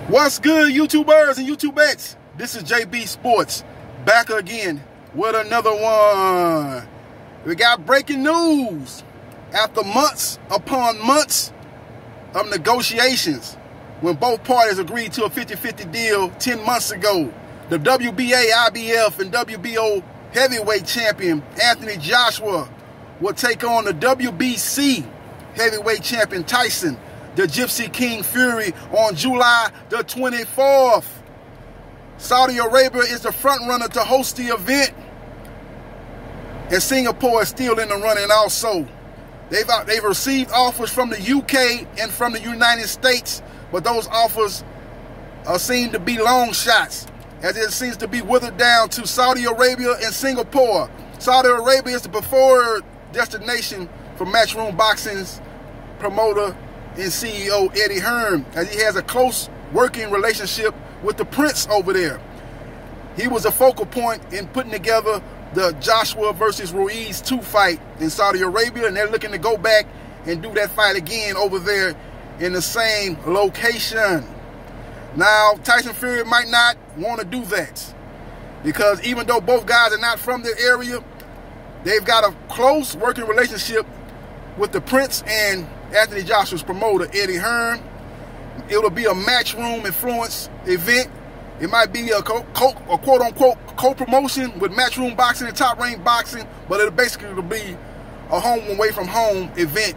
What's good, YouTubers and YouTubettes? This is JBsports back again with another one. We got breaking news. After months upon months of negotiations, when both parties agreed to a 50-50 deal 10 months ago, the WBA, IBF, and WBO heavyweight champion Anthony Joshua will take on the WBC heavyweight champion Tyson, the Gypsy King Fury, on July the 24th. Saudi Arabia is the front runner to host the event, and Singapore is still in the running also. They've received offers from the UK and from the United States, but those offers seem to be long shots, as it seems to be withered down to Saudi Arabia and Singapore. Saudi Arabia is the preferred destination for Matchroom Boxing's promoter and CEO Eddie Hearn, as he has a close working relationship with the Prince over there. He was a focal point in putting together the Joshua versus Ruiz 2 fight in Saudi Arabia, and they're looking to go back and do that fight again over there in the same location. Now, Tyson Fury might not want to do that, because even though both guys are not from the area, they've got a close working relationship with the Prince and Anthony Joshua's promoter, Eddie Hearn. It'll be a Matchroom influence event. It might be a quote-unquote co-promotion with Matchroom Boxing and Top Rank Boxing, but it'll basically be a home away from home event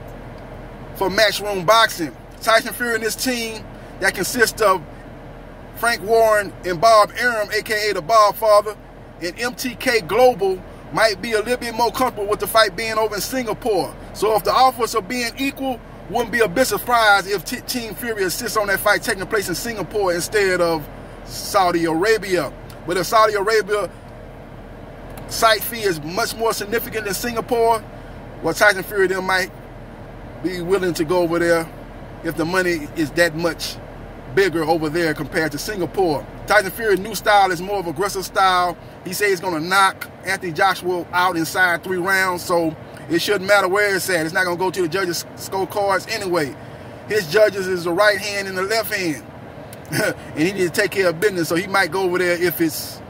for Matchroom Boxing. Tyson Fury and his team that consists of Frank Warren and Bob Arum, aka the Bob Father, and MTK Global, might be a little bit more comfortable with the fight being over in Singapore. So if the offers are being equal, wouldn't be a bit surprised if Team Fury insists on that fight taking place in Singapore instead of Saudi Arabia. But if Saudi Arabia site fee is much more significant than Singapore, well, Tyson Fury then might be willing to go over there if the money is that much bigger over there compared to Singapore. Tyson Fury's new style is more of an aggressive style. He says he's going to knock Anthony Joshua out inside 3 rounds, so it shouldn't matter where it's at. It's not going to go to the judges' scorecards anyway. His judges is the right hand and the left hand, and he needs to take care of business, so he might go over there if it's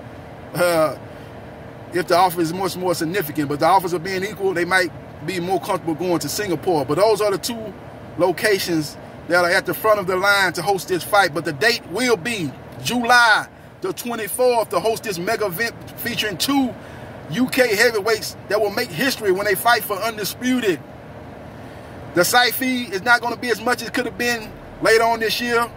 if the offer is much more significant. But the offers are being equal, they might be more comfortable going to Singapore. But those are the 2 locations that are at the front of the line to host this fight. But the date will be July the 24th to host this mega event featuring 2 UK heavyweights that will make history when they fight for undisputed. The site fee is not going to be as much as it could have been later on this year,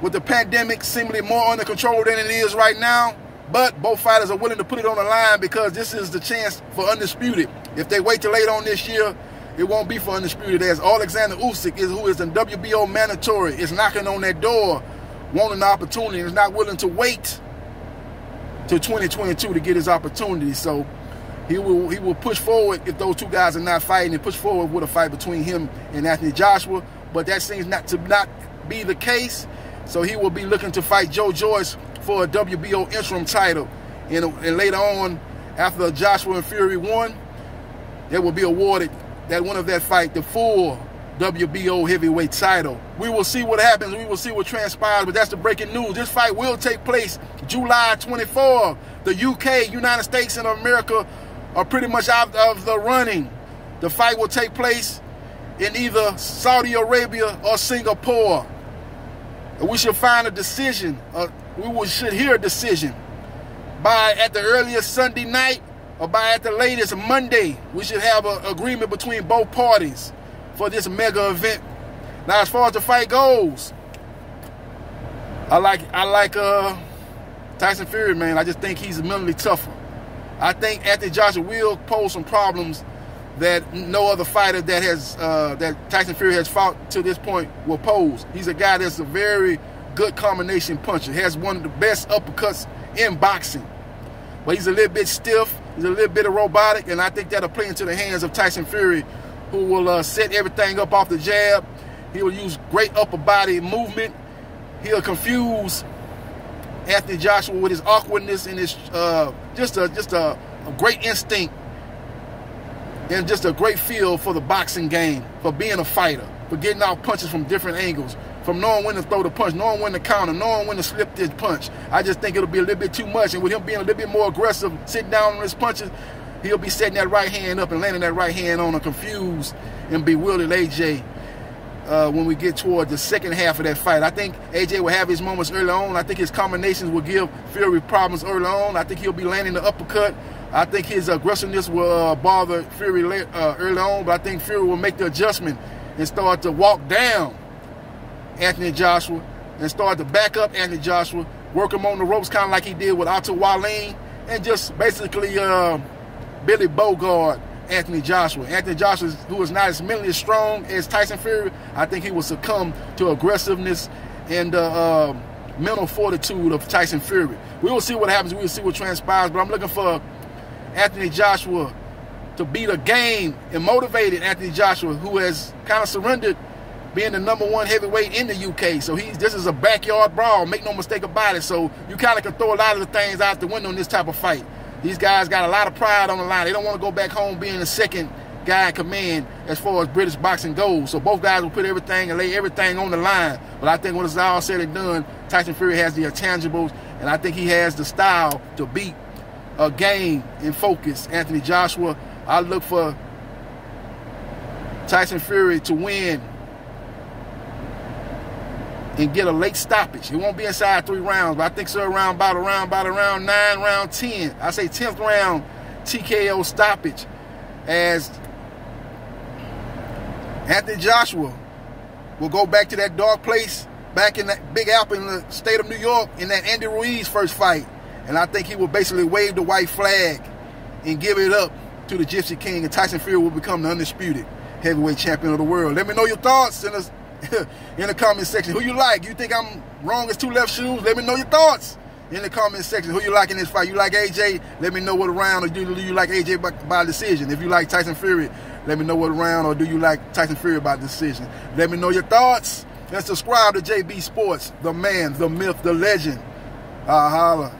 with the pandemic seemingly more under control than it is right now. But both fighters are willing to put it on the line because this is the chance for undisputed. If they wait till later on this year, it won't be for undisputed, as Alexander Usyk, who is a WBO mandatory, is knocking on that door, wanting the opportunity, and is not willing to wait till 2022 to get his opportunity. So he will push forward if those 2 guys are not fighting, and push forward with a fight between him and Anthony Joshua. But that seems not to be the case. So he will be looking to fight Joe Joyce for a WBO interim title. And later on, after Joshua and Fury won, they will be awarded that one of that fight the full WBO heavyweight title. We will see what happens. We will see what transpires, but that's the breaking news. This fight will take place July 24th. The UK, United States, and America are pretty much out of the running. The fight will take place in either Saudi Arabia or Singapore. And we should find a decision. We should hear a decision by at the earliest Sunday night, or by at the latest Monday. We should have an agreement between both parties for this mega event. Now, as far as the fight goes, I like Tyson Fury, man. I just think he's mentally tougher. I think Anthony Joshua will pose some problems that no other fighter that Tyson Fury has fought to this point will pose. He's a guy that's a very good combination puncher. He has one of the best uppercuts in boxing. But he's a little bit stiff. He's a little bit robotic, and I think that'll play into the hands of Tyson Fury, who will set everything up off the jab. He will use great upper body movement. He'll confuse Anthony Joshua with his awkwardness and his just a great instinct and just a great feel for the boxing game, for being a fighter, for getting out punches from different angles, from knowing when to throw the punch, knowing when to counter, knowing when to slip this punch. I just think it'll be a little bit too much. And with him being a little bit more aggressive, sitting down on his punches, he'll be setting that right hand up and landing that right hand on a confused and bewildered AJ when we get toward the second half of that fight. I think AJ will have his moments early on. I think his combinations will give Fury problems early on. I think he'll be landing the uppercut. I think his aggressiveness will bother Fury early on, but I think Fury will make the adjustment and start to walk down Anthony Joshua and start to back up Anthony Joshua, work him on the ropes kind of like he did with Otto Wallin, and just basically Billy Bogard Anthony Joshua. Anthony Joshua, who is not as mentally as strong as Tyson Fury, I think he will succumb to aggressiveness and mental fortitude of Tyson Fury. We will see what happens. We will see what transpires, but I'm looking for Anthony Joshua to beat a game and motivated Anthony Joshua, who has kind of surrendered being the #1 heavyweight in the UK. So this is a backyard brawl, make no mistake about it. So you kind of can throw a lot of the things out the window in this type of fight. These guys got a lot of pride on the line. They don't want to go back home being the second guy in command as far as British boxing goes. So both guys will put everything and lay everything on the line. But I think when it's all said and done, Tyson Fury has the intangibles, and I think he has the style to beat a game in focus Anthony Joshua. I look for Tyson Fury to win and get a late stoppage. It won't be inside 3 rounds, but I think so around about around 9, round 10. I say 10th round TKO stoppage, as Anthony Joshua will go back to that dark place back in that Big Apple in the state of New York in that Andy Ruiz first fight. And I think he will basically wave the white flag and give it up to the Gypsy King, and Tyson Fury will become the undisputed heavyweight champion of the world. Let me know your thoughts in the comment section. Who you like? You think I'm wrong as 2 left shoes? Let me know your thoughts in the comment section. Who you like in this fight? You like AJ? Let me know what round, or do you like AJ by decision? If you like Tyson Fury, let me know what round, or do you like Tyson Fury by decision? Let me know your thoughts, and subscribe to JB Sports, the man, the myth, the legend. Holla.